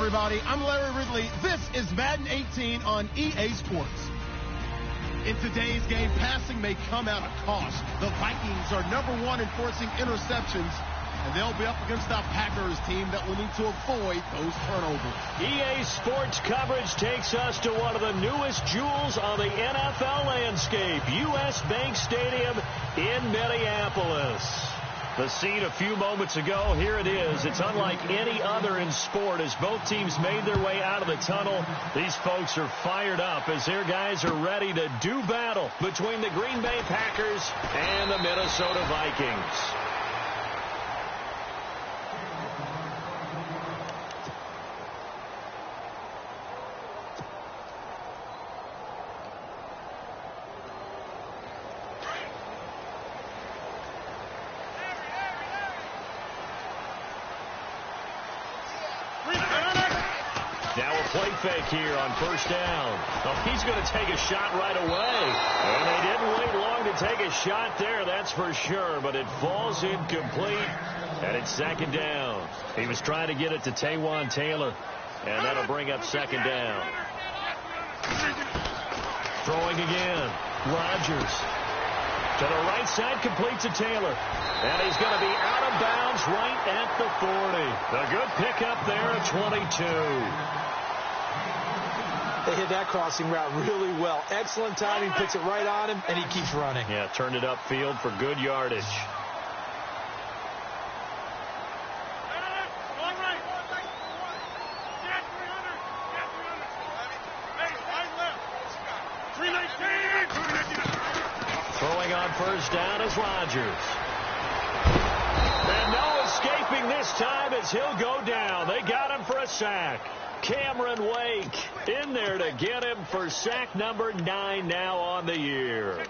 everybody. I'm Larry Ridley. This is Madden 18 on EA Sports. In today's game, passing may come at a cost. The Vikings are #1 in forcing interceptions, and they'll be up against a Packers team that will need to avoid those turnovers. EA Sports coverage takes us to one of the newest jewels on the NFL landscape, US Bank Stadium in Minneapolis. The scene a few moments ago, here it is. It's unlike any other in sport as both teams made their way out of the tunnel. These folks are fired up as their guys are ready to do battle between the Green Bay Packers and the Minnesota Vikings. Play fake here on first down. Oh, he's going to take a shot right away. And they didn't wait long to take a shot there, that's for sure. But it falls incomplete, and it's second down. He was trying to get it to Taywan Taylor, and that'll bring up second down. Throwing again. Rodgers. To the right side, complete to Taylor. And he's going to be out of bounds right at the 40. A good pickup there at 22. They hit that crossing route really well. Excellent timing, puts it right on him, and he keeps running. Yeah, turned it upfield for good yardage. Throwing on first down is Rodgers. And no escaping this time as he'll go down. They got him for a sack. Cameron Wake in there to get him for sack number 9 now on the year.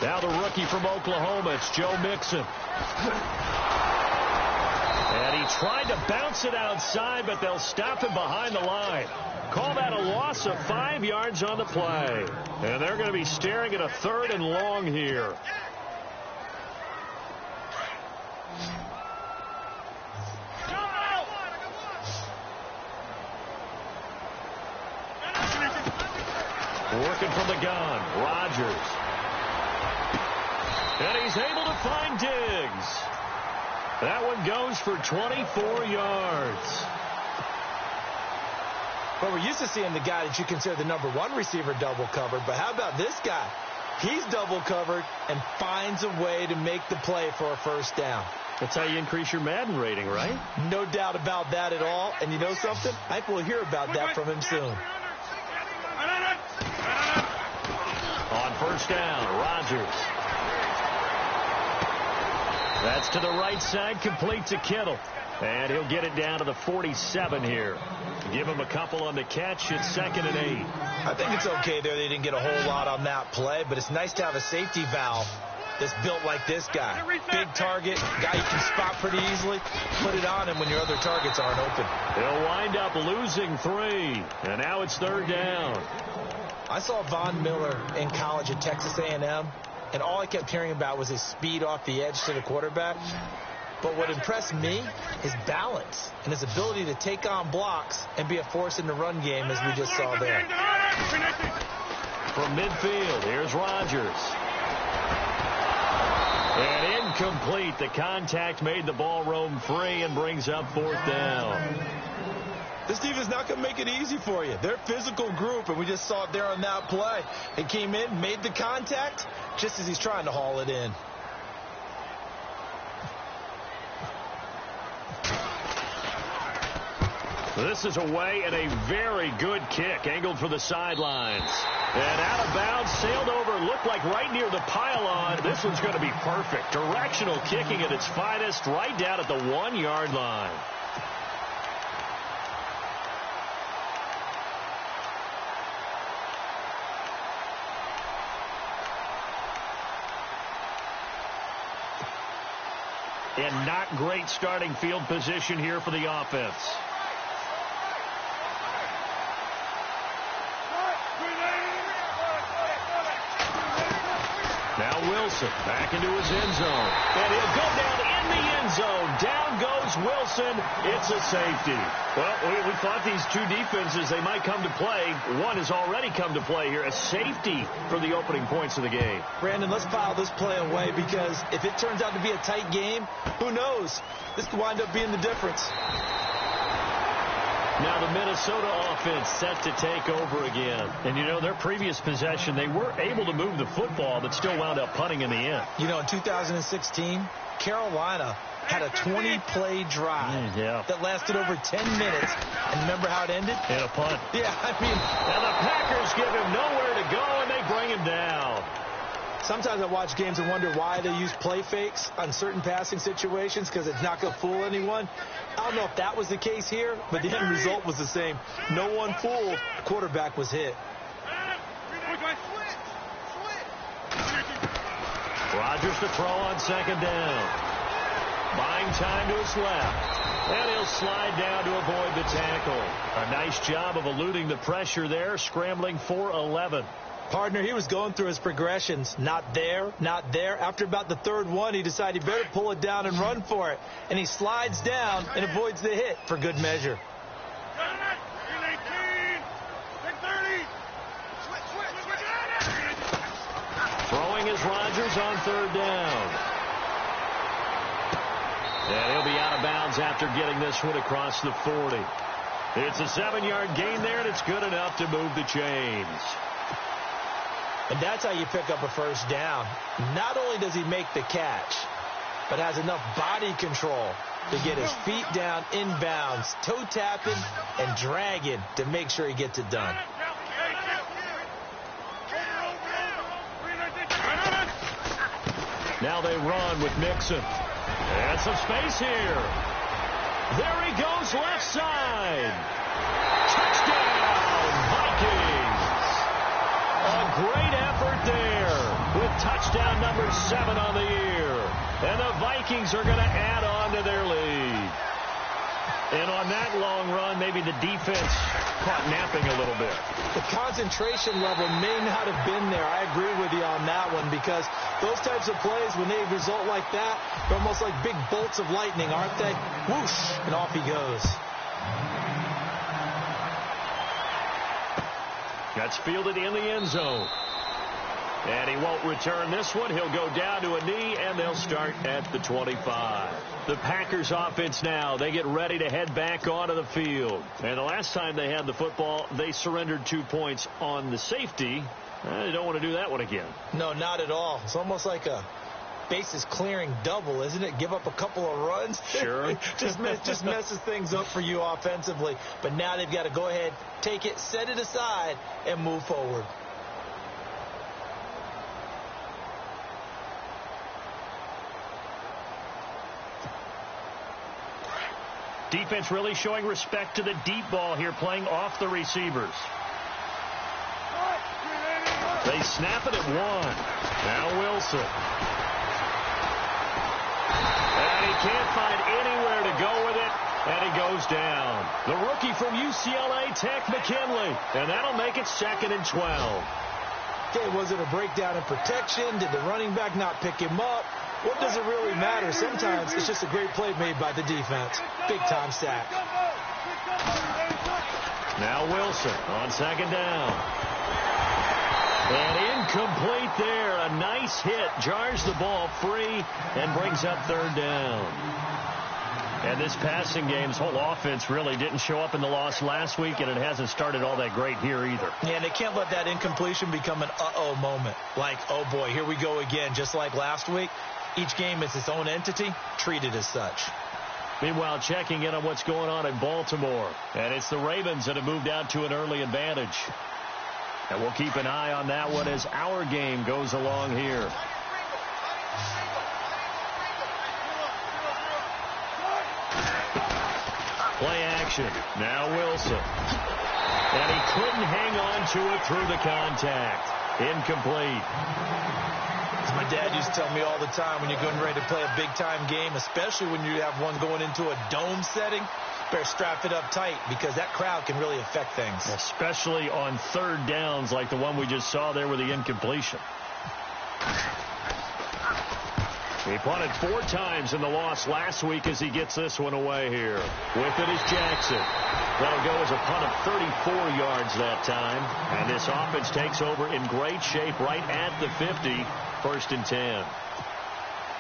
Now the rookie from Oklahoma, it's Joe Mixon. And he tried to bounce it outside, but they'll stop him behind the line. Call that a loss of 5 yards on the play. And they're going to be staring at a 3rd and long here. Working from the gun, Rodgers. And he's able to find Diggs. That one goes for 24 yards. Well, we're used to seeing the guy that you consider the #1 receiver double covered, but how about this guy? He's double covered and finds a way to make the play for a first down. That's how you increase your Madden rating, right? No doubt about that at all. And you know something? I think we'll hear about that from him soon. On first down, Rodgers. That's to the right side, complete to Kittle. And he'll get it down to the 47 here. Give him a couple on the catch. It's 2nd and 8. I think it's okay there. They didn't get a whole lot on that play, but it's nice to have a safety valve that's built like this guy. Big target, guy you can spot pretty easily. Put it on him when your other targets aren't open. They'll wind up losing 3. And now it's 3rd down. I saw Von Miller in college at Texas A&M, and all I kept hearing about was his speed off the edge to the quarterback. But what impressed me, his balance and his ability to take on blocks and be a force in the run game, as we just saw there. From midfield, here's Rodgers. And incomplete. The contact made the ball roam free and brings up 4th down. This team is not going to make it easy for you. They're a physical group, and we just saw it there on that play. He came in, made the contact, just as he's trying to haul it in. This is away and a very good kick, angled for the sidelines. And out of bounds, sailed over, looked like right near the pylon. This one's going to be perfect. Directional kicking at its finest, right down at the 1-yard line. And not great starting field position here for the offense. Wilson back into his end zone. And he'll go down in the end zone. Down goes Wilson. It's a safety. Well, we thought these two defenses, they might come to play. One has already come to play here. A safety for the opening points of the game. Brandon, let's file this play away because if it turns out to be a tight game, who knows? This could wind up being the difference. Now the Minnesota offense set to take over again. And, you know, their previous possession, they were able to move the football, but still wound up punting in the end. You know, in 2016, Carolina had a 20-play drive that lasted over 10 minutes. And remember how it ended? In a punt. Yeah, I mean. And the Packers give him nowhere to go, and they bring him down. Sometimes I watch games and wonder why they use play fakes on certain passing situations because it's not going to fool anyone. I don't know if that was the case here, but the end result was the same. No one fooled. The quarterback was hit. Rodgers to throw on second down. Buying time to his left. And he'll slide down to avoid the tackle. A nice job of eluding the pressure there, scrambling for 11. Partner, he was going through his progressions. Not there, not there. After about the third one, he decided he better pull it down and run for it. And he slides down and avoids the hit for good measure. Throwing is Rodgers on third down. And he'll be out of bounds after getting this one across the 40. It's a 7-yard gain there, and it's good enough to move the chains. And that's how you pick up a first down. Not only does he make the catch, but has enough body control to get his feet down inbounds, toe tapping and dragging to make sure he gets it done. Now they run with Mixon. And some space here. There he goes left side. Touchdown, Vikings. A great effort there with touchdown number 7 on the year. And the Vikings are going to add on to their lead. And on that long run, maybe the defense caught napping a little bit. The concentration level may not have been there. I agree with you on that one because those types of plays, when they result like that, they're almost like big bolts of lightning, aren't they? Whoosh, and off he goes. That's fielded in the end zone. And he won't return this one. He'll go down to a knee, and they'll start at the 25. The Packers offense now, they get ready to head back onto the field. And the last time they had the football, they surrendered 2 points on the safety. They don't want to do that one again. No, not at all. It's almost like a bases clearing double, isn't it? Give up a couple of runs. Sure. just messes things up for you offensively. But now they've got to go ahead, take it, set it aside, and move forward. Defense really showing respect to the deep ball here, playing off the receivers. They snap it at 1. Now Wilson. And he can't find anywhere to go with it, and he goes down. The rookie from UCLA, Tech McKinley, and that'll make it 2nd and 12. Okay, was it a breakdown in protection? Did the running back not pick him up? What does it really matter? Sometimes it's just a great play made by the defense. Big-time sack. Now Wilson on 2nd down. And incomplete there. A nice hit. Jars the ball free and brings up 3rd down. And this passing game, this whole offense really didn't show up in the loss last week, and it hasn't started all that great here either. Yeah, and they can't let that incompletion become an uh-oh moment. Like, oh boy, here we go again, just like last week. Each game is its own entity, treated as such. Meanwhile, checking in on what's going on in Baltimore. And it's the Ravens that have moved out to an early advantage. And we'll keep an eye on that one as our game goes along here. Play action. Now Wilson. And he couldn't hang on to it through the contact. Incomplete. As my dad used to tell me all the time, when you're getting ready to play a big-time game, especially when you have one going into a dome setting, better strap it up tight because that crowd can really affect things. Especially on 3rd downs like the one we just saw there with the incompletion. He punted 4 times in the loss last week as he gets this one away here. With it is Jackson. That'll go as a punt of 34 yards that time. And this offense takes over in great shape right at the 50. 1st and 10.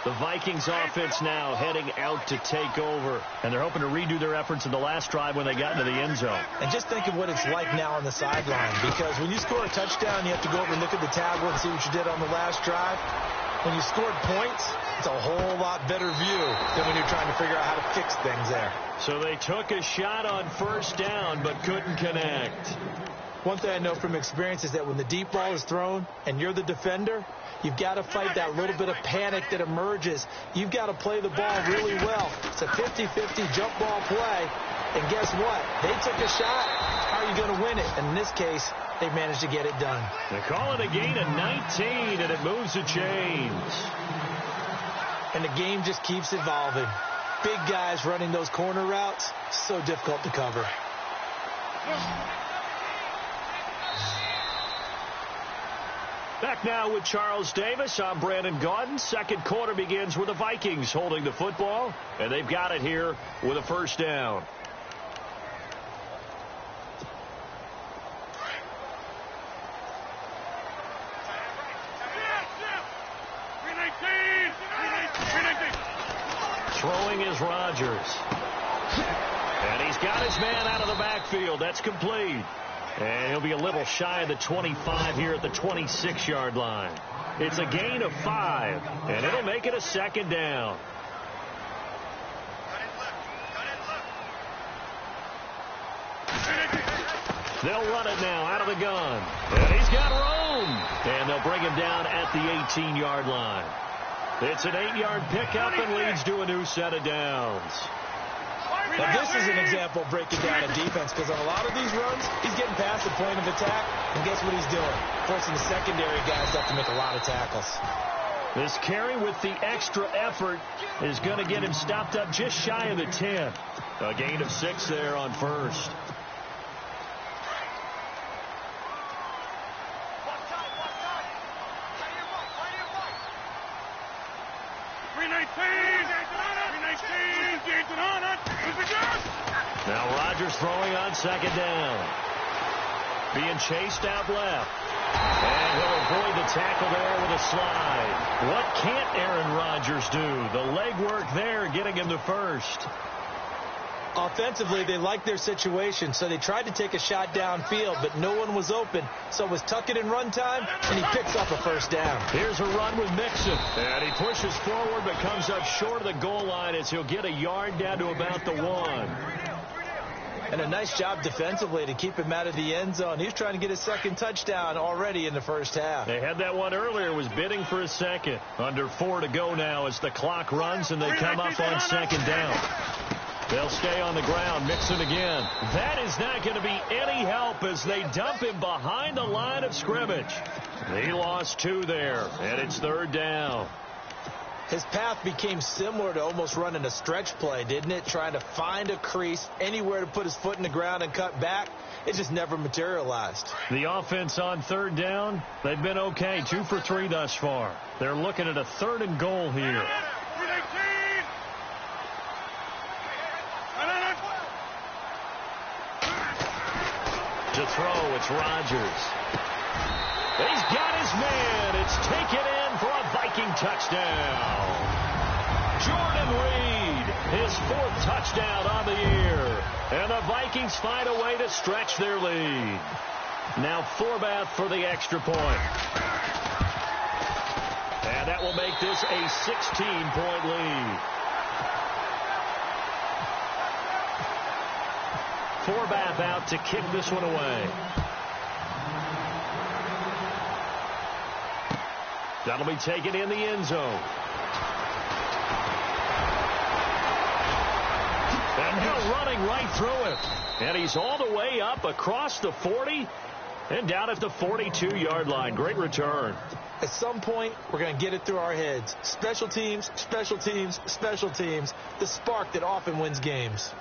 The Vikings offense now heading out to take over. And they're hoping to redo their efforts in the last drive when they got into the end zone. And just think of what it's like now on the sideline. Because when you score a touchdown, you have to go over and look at the tablet and see what you did on the last drive. When you scored points, it's a whole lot better view than when you're trying to figure out how to fix things there. So they took a shot on 1st down but couldn't connect. One thing I know from experience is that when the deep ball is thrown and you're the defender, you've got to fight that little bit of panic that emerges. You've got to play the ball really well. It's a 50-50 jump ball play. And guess what? They took a shot. How are you going to win it? And in this case, they managed to get it done. They call it a gain of 19, and it moves the chains. And the game just keeps evolving. Big guys running those corner routes, so difficult to cover. Back now with Charles Davis. I'm Brandon Gaudin. 2nd quarter begins with the Vikings holding the football, and they've got it here with a 1st down. Throwing is Rodgers. And he's got his man out of the backfield. That's complete. And he'll be a little shy of the 25 here at the 26-yard line. It's a gain of 5, and it'll make it a 2nd down. They'll run it now out of the gun. And he's got room. And they'll bring him down at the 18-yard line. It's an 8-yard pickup and leads to a new set of downs. Now, this is an example of breaking down a defense, because on a lot of these runs, he's getting past the point of attack, and guess what he's doing? Forcing the secondary guys to have to make a lot of tackles. This carry with the extra effort is going to get him stopped up just shy of the 10. A gain of 6 there on 1st. Now Rodgers throwing on 2nd down. Being chased out left. And he'll avoid the tackle there with a slide. What can't Aaron Rodgers do? The legwork there getting him to 1st. Offensively, they liked their situation, so they tried to take a shot downfield, but no one was open. So it was tuck it in run time, and he picks up a 1st down. Here's a run with Mixon. And he pushes forward, but comes up short of the goal line as he'll get a yard down to about the 1. And a nice job defensively to keep him out of the end zone. He's trying to get his 2nd touchdown already in the 1st half. They had that one earlier, was bidding for a 2nd. Under 4 to go now as the clock runs and they come up on 2nd down. They'll stay on the ground. Mixon again. That is not going to be any help as they dump him behind the line of scrimmage. He lost 2 there, and it's 3rd down. His path became similar to almost running a stretch play, didn't it? Trying to find a crease, anywhere to put his foot in the ground and cut back. It just never materialized. The offense on 3rd down, they've been okay. 2 for 3 thus far. They're looking at a 3rd and goal here. To throw, it's Rodgers. He's got his man. It's taken in for a Viking touchdown. Jordan Reed, his 4th touchdown on the year. And the Vikings find a way to stretch their lead. Now Forbath for the extra point. And that will make this a 16-point lead. Forbath out to kick this one away. That'll be taken in the end zone. And Hill running right through it. And he's all the way up across the 40 and down at the 42-yard line. Great return. At some point, we're going to get it through our heads. Special teams, special teams, special teams. The spark that often wins games.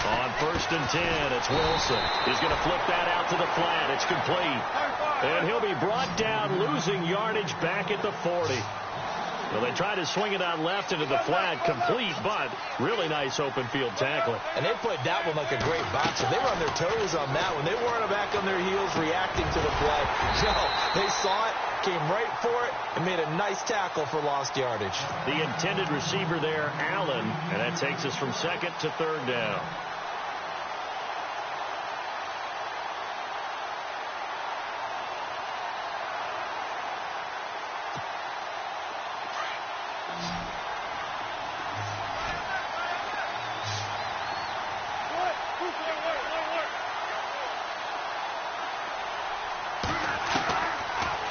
On 1st and 10, it's Wilson. He's going to flip that out to the flat. It's complete. And he'll be brought down, losing yardage back at the 40. Well, they tried to swing it out left into the flat, complete, but really nice open field tackling. And they played that one like a great boxer. They were on their toes on that one. They weren't back on their heels reacting to the play. No, they saw it, came right for it, and made a nice tackle for lost yardage. The intended receiver there, Allen, and that takes us from 2nd to 3rd down.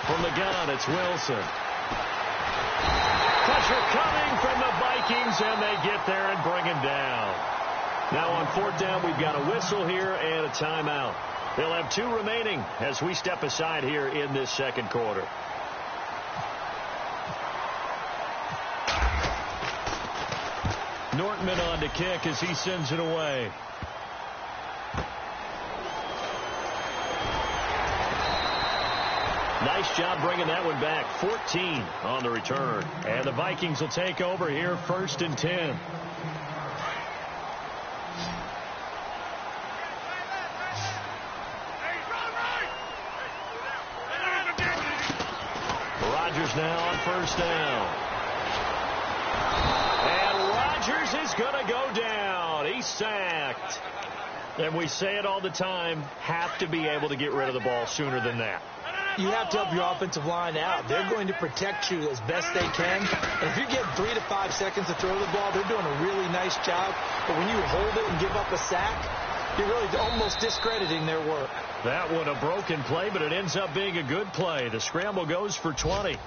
From the gun, it's Wilson. Pressure coming from the Vikings, and they get there and bring him down. Now on 4th down, we've got a whistle here and a timeout. They'll have 2 remaining as we step aside here in this 2nd quarter. Nortman on to kick as he sends it away. Nice job bringing that one back. 14 on the return. And the Vikings will take over here 1st and 10. Rodgers now on 1st down. And Rodgers is going to go down. He's sacked. And we say it all the time, have to be able to get rid of the ball sooner than that. You have to help your offensive line out. They're going to protect you as best they can. And if you get 3 to 5 seconds to throw the ball, they're doing a really nice job. But when you hold it and give up a sack, you're really almost discrediting their work. That one a broken play, but it ends up being a good play. The scramble goes for 20.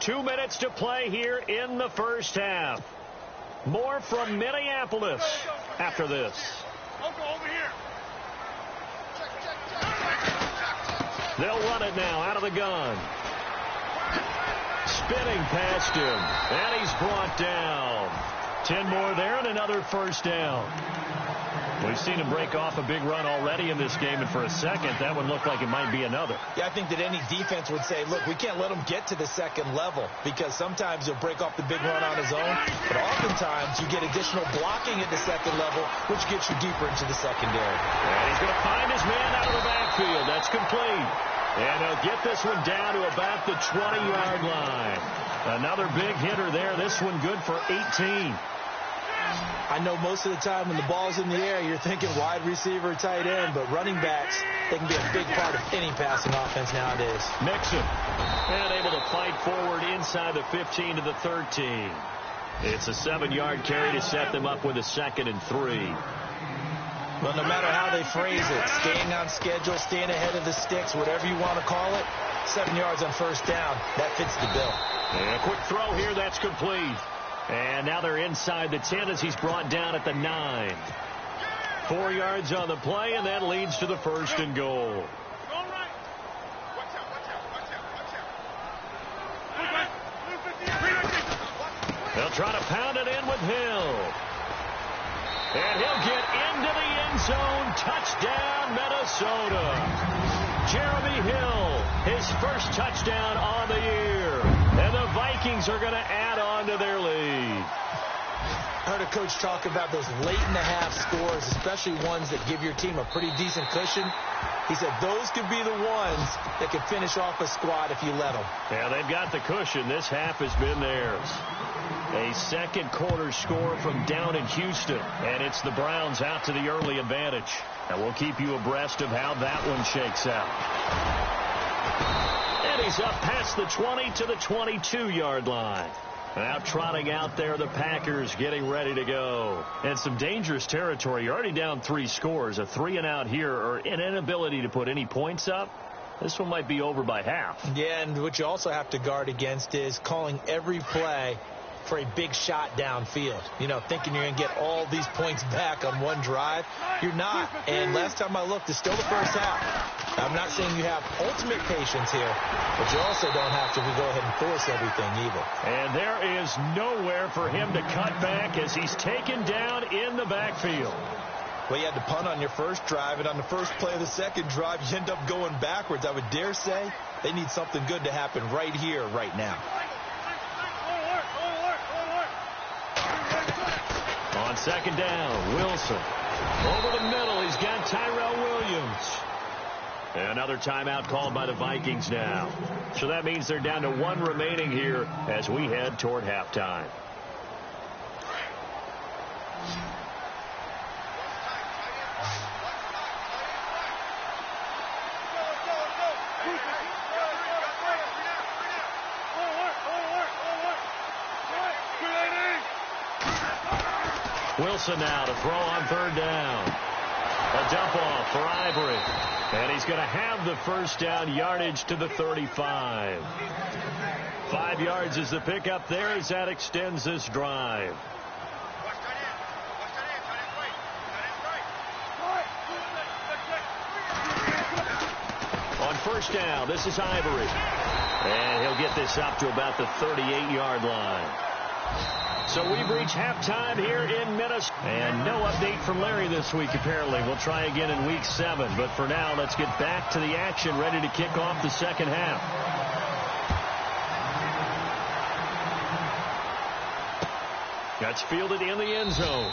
2 minutes to play here in the 1st half. More from Minneapolis after this. Over here. They'll run it now out of the gun. Spinning past him. And he's brought down. 10 more there and another 1st down. We've seen him break off a big run already in this game, and for a second, that one looked like it might be another. Yeah, I think that any defense would say, look, we can't let him get to the 2nd level, because sometimes he'll break off the big run on his own, but oftentimes you get additional blocking at the 2nd level, which gets you deeper into the secondary. And he's going to find his man out of the backfield. That's complete. And they'll get this one down to about the 20-yard line. Another big hitter there. This one good for 18. I know most of the time when the ball's in the air, you're thinking wide receiver, tight end, but running backs, they can be a big part of any passing offense nowadays. Mixon, and able to fight forward inside the 15 to the 13. It's a 7-yard carry to set them up with a 2nd and 3. Well, no matter how they phrase it, staying on schedule, staying ahead of the sticks, whatever you want to call it, 7 yards on 1st down, that fits the bill. And a quick throw here, that's complete. And now they're inside the 10 as he's brought down at the 9. 4 yards on the play, and that leads to the 1st and goal. They'll try to pound it in with Hill. And he'll get into the end zone. Touchdown, Minnesota. Jeremy Hill, his first touchdown on the year. And the Vikings are going to add on to their lead. I heard a coach talk about those late-in-the-half scores, especially ones that give your team a pretty decent cushion. He said those could be the ones that could finish off a squad if you let them. Yeah, they've got the cushion. This half has been theirs. A 2nd quarter score from down in Houston, and it's the Browns out to the early advantage. And we'll keep you abreast of how that one shakes out. And he's up past the 20 to the 22-yard line. Now trotting out there, the Packers getting ready to go. And some dangerous territory. You're already down 3 scores. A 3-and-out here, or an inability to put any points up. This one might be over by half. Yeah, and what you also have to guard against is calling every play for a big shot downfield. You know, thinking you're going to get all these points back on one drive. You're not. And last time I looked, it's still the first half. I'm not saying you have ultimate patience here, but you also don't have to go ahead and force everything either. And there is nowhere for him to cut back as he's taken down in the backfield. Well, you had to punt on your first drive, and on the first play of the second drive, you end up going backwards. I would dare say they need something good to happen right here, right now. On second down, Wilson. Over the middle, he's got Tyrell Williams. Another timeout called by the Vikings now. So that means they're down to one remaining here as we head toward halftime. Wilson now to throw on third down. A dump off for Ivory. And he's going to have the first down, yardage to the 35. 5 yards is the pickup there as that extends this drive. On first down, this is Ivory. And he'll get this up to about the 38-yard line. So we've reached halftime here in Minnesota. And no update from Larry this week, apparently. We'll try again in week 7. But for now, let's get back to the action, ready to kick off the second half. That's fielded in the end zone.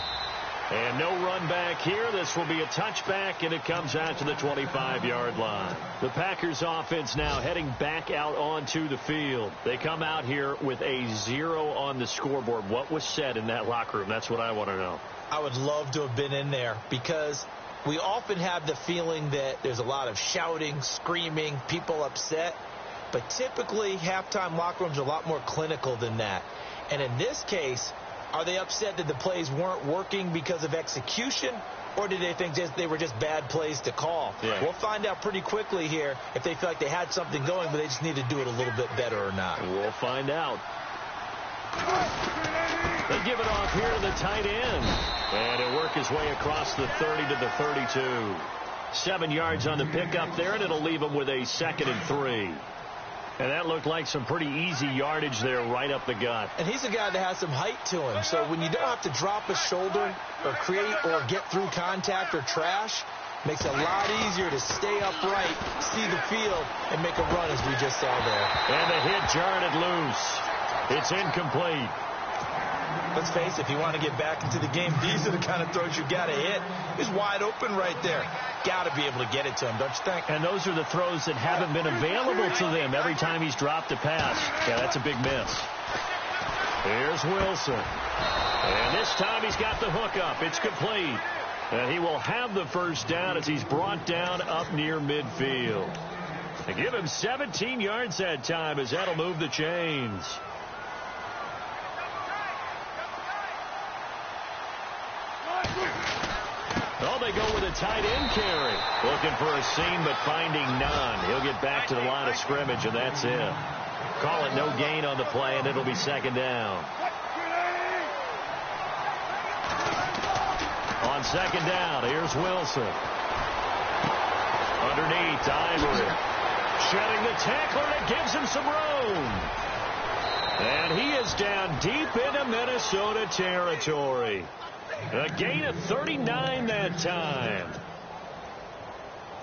And no run back here. This will be a touchback, and it comes out to the 25-yard line. The Packers offense now heading back out onto the field. They come out here with a 0 on the scoreboard. What was said in that locker room? That's what I want to know. I would love to have been in there because we often have the feeling that there's a lot of shouting, screaming, people upset. But typically, halftime locker rooms are a lot more clinical than that. And in this case, are they upset that the plays weren't working because of execution, or did they think they were just bad plays to call? Yeah. We'll find out pretty quickly here if they feel like they had something going, but they just need to do it a little bit better or not. We'll find out. They give it off here to the tight end. And it'll work his way across the 30 to the 32. 7 yards on the pickup there, and it'll leave him with a 2nd and 3. And that looked like some pretty easy yardage there right up the gut. And he's a guy that has some height to him. So when you don't have to drop a shoulder or create or get through contact or trash, makes it a lot easier to stay upright, see the field, and make a run as we just saw there. And the hit jarred it loose. It's incomplete. Let's face it, if you want to get back into the game, these are the kind of throws you got to hit. He's wide open right there. Got to be able to get it to him, don't you think? And those are the throws that haven't been available to them every time he's dropped a pass. Yeah, that's a big miss. Here's Wilson. And this time he's got the hook up. It's complete. And he will have the first down as he's brought down up near midfield. They give him 17 yards that time as that'll move the chains. Oh, they go with a tight end carry. Looking for a seam, but finding none. He'll get back to the line of scrimmage, and that's it. Call it no gain on the play, and it'll be 2nd down. On 2nd down, here's Wilson. Underneath, Ivory. Shedding the tackler, that gives him some room. And he is down deep into Minnesota territory. A gain of 39 that time.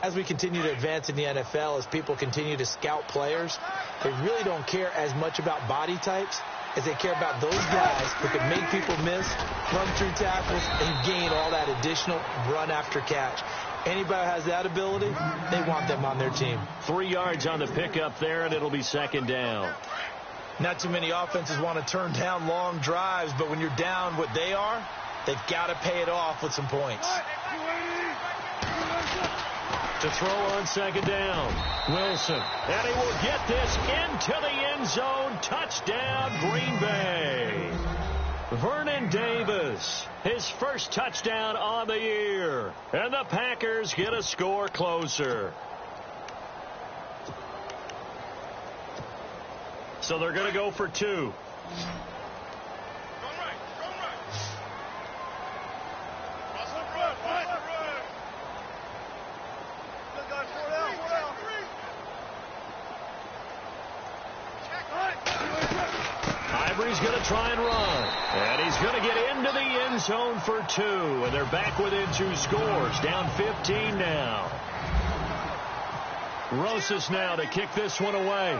As we continue to advance in the NFL, as people continue to scout players, they really don't care as much about body types as they care about those guys who can make people miss, run through tackles, and gain all that additional run after catch. Anybody who has that ability, they want them on their team. 3 yards on the pickup there, and it'll be 2nd down. Not too many offenses want to turn down long drives, but when you're down what they are, they've got to pay it off with some points. To throw on 2nd down, Wilson. And he will get this into the end zone. Touchdown, Green Bay. Vernon Davis, his first touchdown on the year. And the Packers get a score closer. So they're going to go for 2. try and run. And he's going to get into the end zone for 2. And they're back within 2 scores. Down 15 now. Rosas now to kick this one away.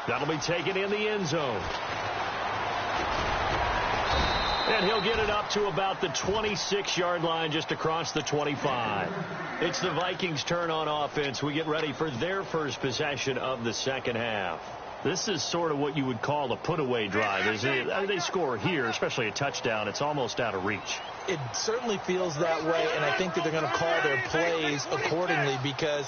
That'll be taken in the end zone. And he'll get it up to about the 26-yard line, just across the 25. It's the Vikings' turn on offense. We get ready for their first possession of the second half. This is sort of what you would call a put-away drive, isn't it? I mean, they score here, especially a touchdown. It's almost out of reach. It certainly feels that way, and I think that they're going to call their plays accordingly, because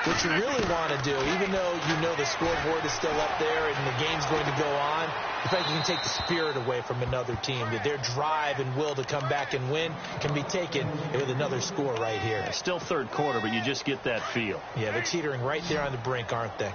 what you really want to do, even though you know the scoreboard is still up there and the game's going to go on, the fact you can take the spirit away from another team, that their drive and will to come back and win can be taken with another score right here. It's still third quarter, but you just get that feel. Yeah, they're teetering right there on the brink, aren't they?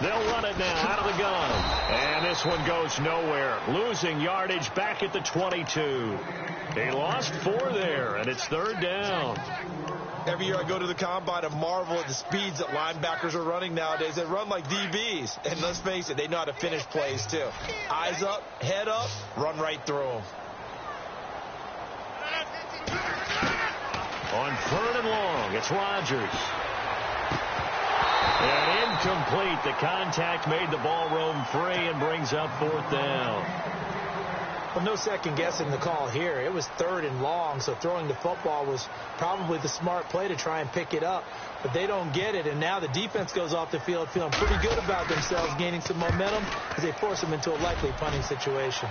They'll run it now out of the gun. And this one goes nowhere. Losing yardage back at the 22. They lost 4 there, and it's third down. Every year I go to the combine and marvel at the speeds that linebackers are running nowadays. They run like DBs. And let's face it, they know how to finish plays too. Eyes up, head up, run right through them. On 3rd and long, it's Rodgers. And incomplete. The contact made the ball roam free and brings up 4th down. Well, no second guessing the call here. It was 3rd and long, so throwing the football was probably the smart play to try and pick it up. But they don't get it, and now the defense goes off the field feeling pretty good about themselves, gaining some momentum as they force them into a likely punting situation.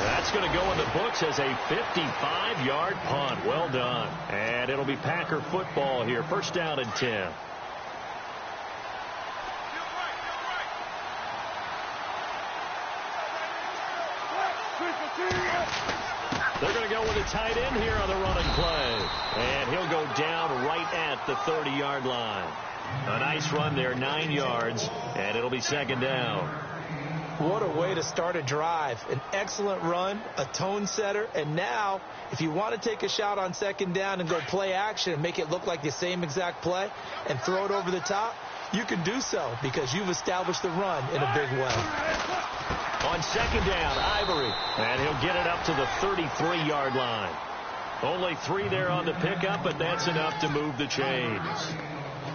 That's going to go in the books as a 55-yard punt. Well done. And it'll be Packer football here. First down and 10. They're going to go with a tight end here on the running play. And he'll go down right at the 30-yard line. A nice run there, 9 yards, and it'll be second down. What a way to start a drive. An excellent run, a tone setter, and now if you want to take a shot on second down and go play action and make it look like the same exact play and throw it over the top, you can do so because you've established the run in a big way. On second down, Ivory, and he'll get it up to the 33-yard line. Only 3 there on the pickup, but that's enough to move the chains.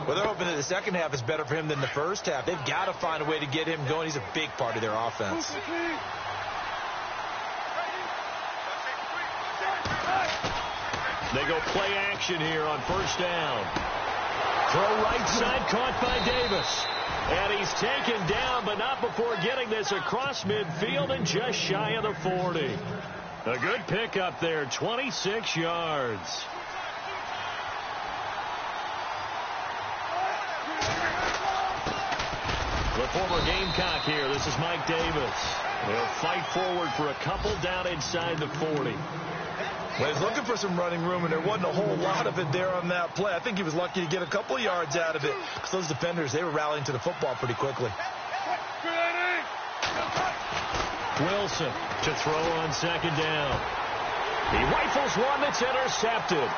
Well, they're hoping that the second half is better for him than the first half. They've got to find a way to get him going. He's a big part of their offense. They go play action here on first down. Throw right side, caught by Davis. And he's taken down, but not before getting this across midfield and just shy of the 40. A good pickup there, 26 yards. The former Gamecock here. This is Mike Davis. He'll fight forward for a couple down inside the 40. Well, he's looking for some running room, and there wasn't a whole lot of it there on that play. I think he was lucky to get a couple yards out of it because those defenders, they were rallying to the football pretty quickly. Wilson to throw on second down. He rifles one that's intercepted.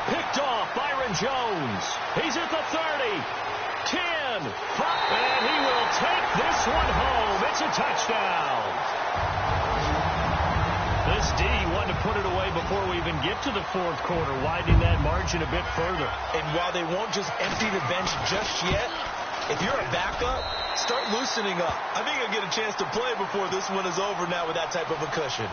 Picked off Byron Jones. He's at the 30. 10, 5, and he will take this one home. It's a touchdown. This D wanted to put it away before we even get to the 4th quarter, widening that margin a bit further. And while they won't just empty the bench just yet, if you're a backup, start loosening up. I think you'll get a chance to play before this one is over now with that type of a cushion.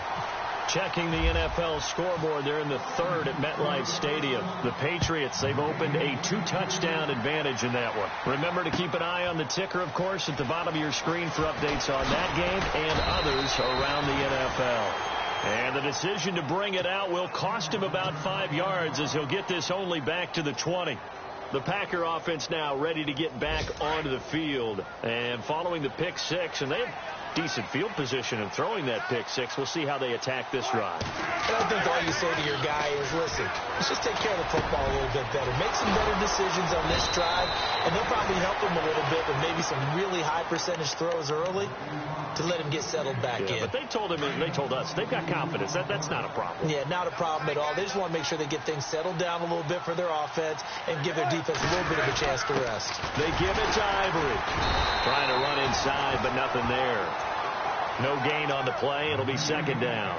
Checking the NFL scoreboard, they're in the 3rd at MetLife Stadium. The Patriots, they've opened a 2-touchdown advantage in that one. Remember to keep an eye on the ticker, of course, at the bottom of your screen for updates on that game and others around the NFL. And the decision to bring it out will cost him about 5 yards as he'll get this only back to the 20. The Packer offense now ready to get back onto the field. And following the pick 6, and decent field position and throwing that pick six. We'll see how they attack this drive. And I think all you say to your guy is, listen, let's just take care of the football a little bit better. Make some better decisions on this drive, and they'll probably help him a little bit with maybe some really high percentage throws early to let him get settled back in. But they told us they've got confidence. That's not a problem. Yeah, not a problem at all. They just want to make sure they get things settled down a little bit for their offense and give their defense a little bit of a chance to rest. They give it to Ivory. Trying to run inside, but nothing there. No gain on the play. It'll be second down.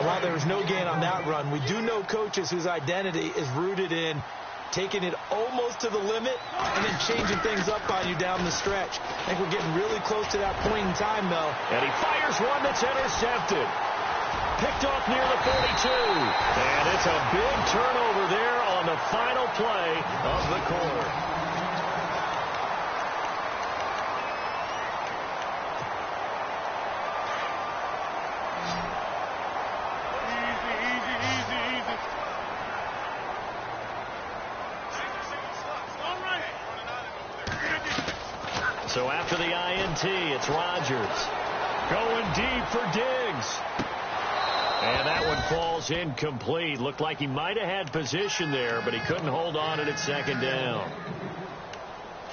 While there was no gain on that run, we do know coaches whose identity is rooted in taking it almost to the limit and then changing things up on you down the stretch. I think we're getting really close to that point in time, though. And he fires one that's intercepted. Picked off near the 42. And it's a big turnover there on the final play of the quarter. So after the INT, it's Rodgers going deep for Diggs. And that one falls incomplete. Looked like he might have had position there, but he couldn't hold on at second down.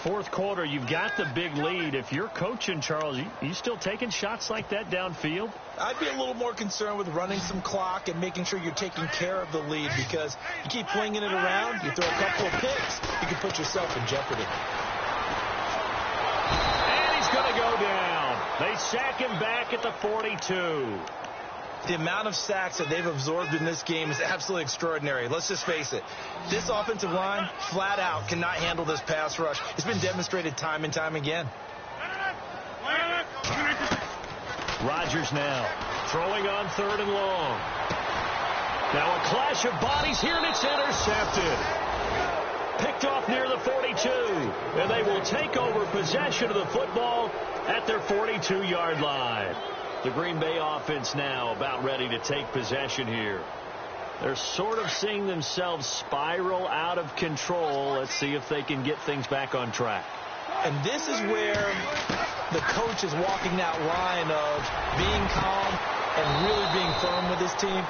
Fourth quarter, you've got the big lead. If you're coaching, Charles, you still taking shots like that downfield? I'd be a little more concerned with running some clock and making sure you're taking care of the lead, because you keep flinging it around, you throw a couple of picks, you can put yourself in jeopardy. Going to go down. They sack him back at the 42. The amount of sacks that they've absorbed in this game is absolutely extraordinary. Let's just face it. This offensive line, flat out, cannot handle this pass rush. It's been demonstrated time and time again. Rodgers now throwing on third and long. Now a clash of bodies here, and it's intercepted. Picked off near the 42, and they will take over possession of the football at their 42-yard line. The Green Bay offense now about ready to take possession here. They're sort of seeing themselves spiral out of control. Let's see if they can get things back on track. And this is where the coach is walking that line of being calm and really being firm with his team.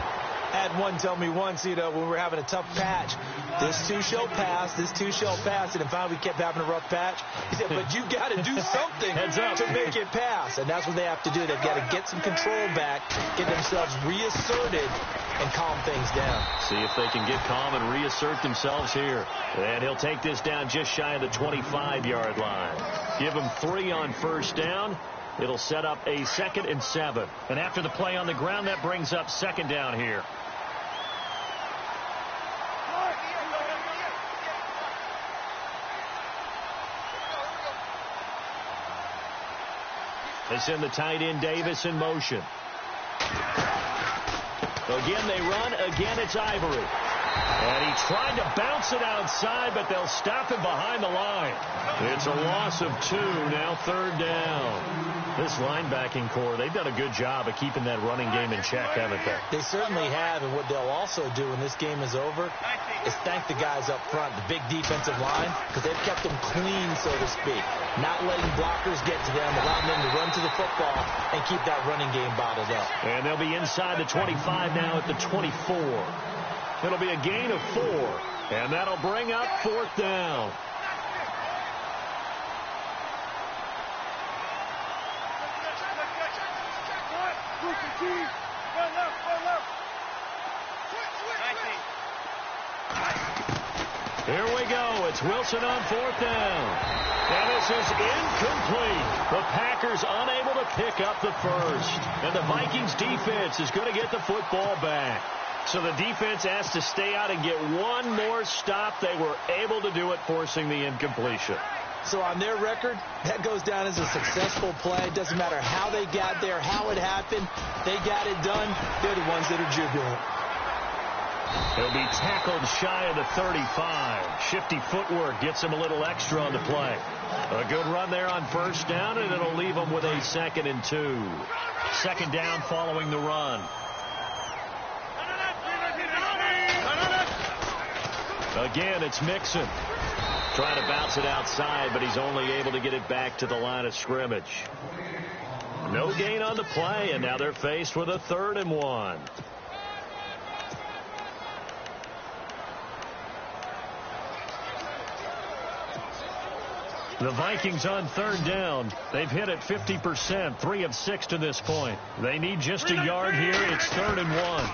I had one tell me once, when we were having a tough patch, this too shall pass, this too shall pass, and finally we kept having a rough patch. He said, but you got to do something to make it pass, and that's what they have to do. They've got to get some control back, get themselves reasserted, and calm things down. See if they can get calm and reassert themselves here. And he'll take this down just shy of the 25-yard line. Give him 3 on first down. It'll set up a 2nd and 7. And after the play on the ground, that brings up second down here. They send the tight end Davis in motion. Again, they run. Again, it's Ivory. And he tried to bounce it outside, but they'll stop him behind the line. It's a loss of 2, now third down. This linebacking core, they've done a good job of keeping that running game in check, haven't they? They certainly have, and what they'll also do when this game is over is thank the guys up front, the big defensive line, because they've kept them clean, so to speak. Not letting blockers get to them, allowing them to run to the football and keep that running game bottled up. And they'll be inside the 25 now at the 24. It'll be a gain of 4, and that'll bring up fourth down. Here we go. It's Wilson on fourth down. And this is incomplete. The Packers unable to pick up the first. And the Vikings defense is going to get the football back. So the defense has to stay out and get one more stop. They were able to do it, forcing the incompletion. So on their record, that goes down as a successful play. It doesn't matter how they got there, how it happened. They got it done. They're the ones that are jubilant. He'll be tackled shy of the 35. Shifty footwork gets him a little extra on the play. A good run there on first down, and it'll leave him with a 2nd and 2. Second down following the run. Again, it's Mixon. Trying to bounce it outside, but he's only able to get it back to the line of scrimmage. No gain on the play, and now they're faced with a 3rd and 1. The Vikings on 3rd down. They've hit it 50%, 3 of 6 to this point. They need just a yard here. It's 3rd and 1.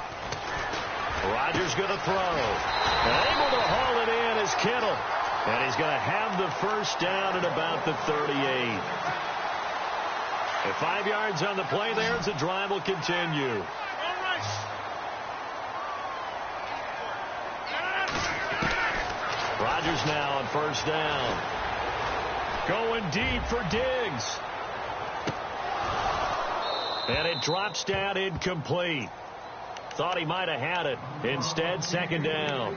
Rodgers going to throw. And able to haul it in is Kittle. And he's going to have the first down at about the 38. At 5 yards on the play there as the drive will continue. Rodgers now on 1st down. Going deep for Diggs. And it drops down incomplete. Thought he might have had it. Instead, 2nd down.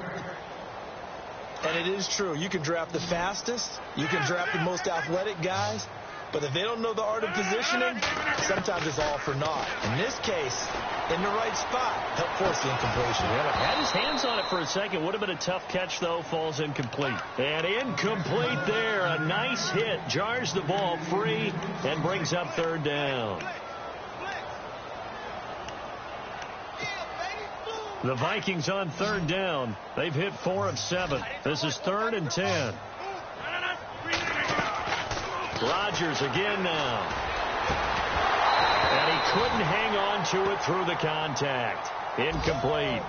And it is true. You can draft the fastest. You can draft the most athletic guys. But if they don't know the art of positioning, sometimes it's all for naught. In this case, in the right spot, help force the incompletion. Had his hands on it for a second. Would have been a tough catch, though. Falls incomplete. And incomplete there. A nice hit. Jars the ball free and brings up 3rd down. The Vikings on 3rd down. They've hit 4 of 7. This is 3rd and 10. Rodgers again now. And he couldn't hang on to it through the contact. Incomplete.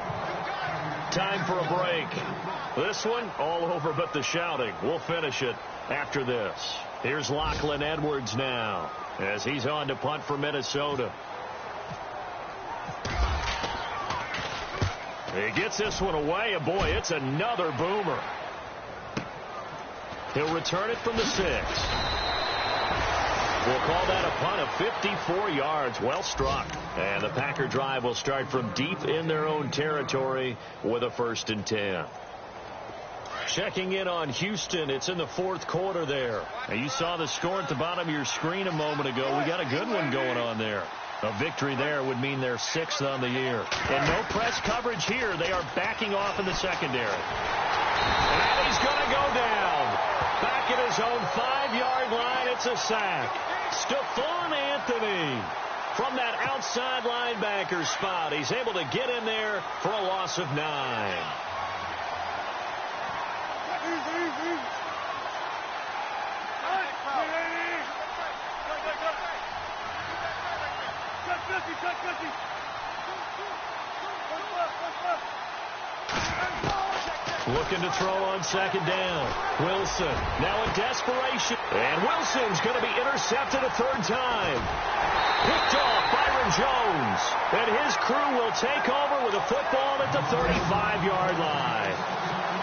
Time for a break. This one all over but the shouting. We'll finish it after this. Here's Lachlan Edwards now as he's on to punt for Minnesota. He gets this one away, and boy, it's another boomer. He'll return it from the 6. We'll call that a punt of 54 yards. Well struck. And the Packer drive will start from deep in their own territory with a 1st and 10. Checking in on Houston. It's in the 4th quarter there. Now, you saw the score at the bottom of your screen a moment ago. We got a good one going on there. A victory there would mean they're 6th on the year. And no press coverage here. They are backing off in the secondary. And he's going to go down. Back at his own 5-yard line. It's a sack. Stephon Anthony from that outside linebacker spot. He's able to get in there for a loss of 9. Looking to throw on 2nd down. Wilson now in desperation. And Wilson's going to be intercepted a 3rd time. Picked off Byron Jones. And his crew will take over with a football at the 35-yard line.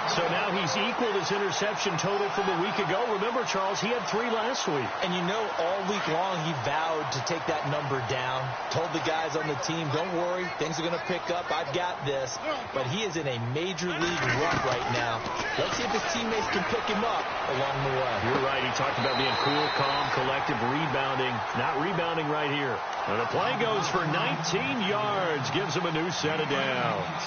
So now he's equaled his interception total from a week ago. Remember, Charles, he had 3 last week. And you know, all week long he vowed to take that number down. Told the guys on the team, don't worry, things are going to pick up. I've got this. But he is in a major league rut right now. Let's see if his teammates can pick him up along the way. You're right. He talked about being cool, calm, collective, rebounding. Not rebounding right here. And the play goes for 19 yards. Gives him a new set of downs.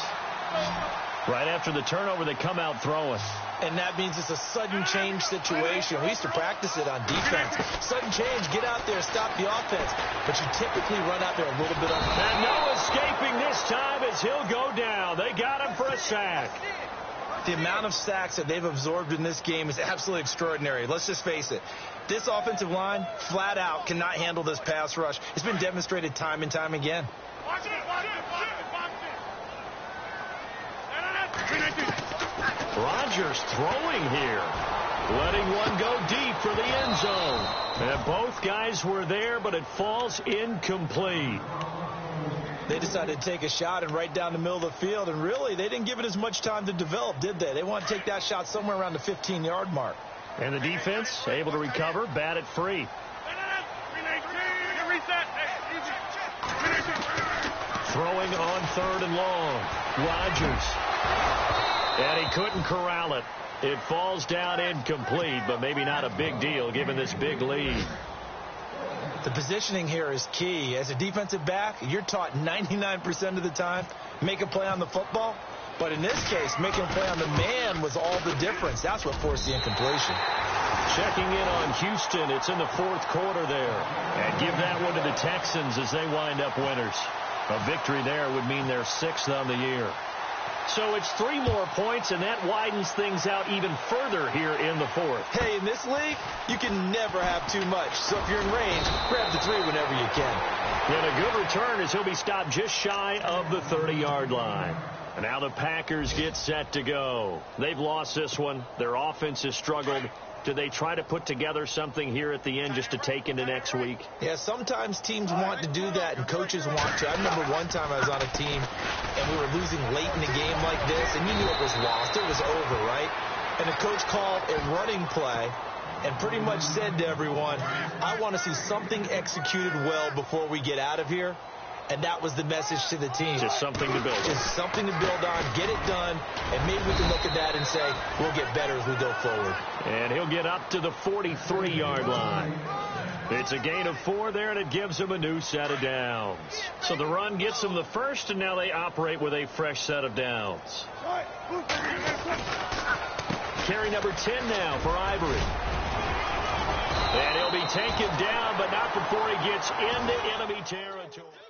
Right after the turnover, they come out throwing. And that means it's a sudden change situation. We used to practice it on defense. Sudden change, get out there, stop the offense. But you typically run out there a little bit on the And no escaping this time as he'll go down. They got him for a sack. The amount of sacks that they've absorbed in this game is absolutely extraordinary. Let's just face it. This offensive line, flat out, cannot handle this pass rush. It's been demonstrated time and time again. Rodgers throwing here. Letting one go deep for the end zone. And both guys were there, but it falls incomplete. They decided to take a shot and right down the middle of the field, and really, they didn't give it as much time to develop, did they? They want to take that shot somewhere around the 15-yard mark. And the defense able to recover, bat it free. Throwing on 3rd and long. Rodgers. And he couldn't corral it. It falls down incomplete, but maybe not a big deal given this big lead. The positioning here is key. As a defensive back, you're taught 99% of the time, make a play on the football. But in this case, making a play on the man was all the difference. That's what forced the incompletion. Checking in on Houston. It's in the fourth quarter there. And give that one to the Texans as they wind up winners. A victory there would mean they're 6th on the year. So it's 3 more points, and that widens things out even further here in the fourth. Hey, in this league, you can never have too much. So if you're in range, grab the 3 whenever you can. And a good return as he'll be stopped just shy of the 30-yard line. And now the Packers get set to go. They've lost this one. Their offense has struggled. Do they try to put together something here at the end just to take into next week? Yeah, sometimes teams want to do that and coaches want to. I remember one time I was on a team and we were losing late in the game like this, and you knew it was lost. It was over, right? And the coach called a running play and pretty much said to everyone, I want to see something executed well before we get out of here. And that was the message to the team. Just something to build on. Just something to build on, get it done, and maybe we can look at that and say, we'll get better as we go forward. And he'll get up to the 43-yard line. It's a gain of 4 there, and it gives him a new set of downs. So the run gets them the first, and now they operate with a fresh set of downs. Carry number 10 now for Ivory. And he'll be taken down, but not before he gets into enemy territory.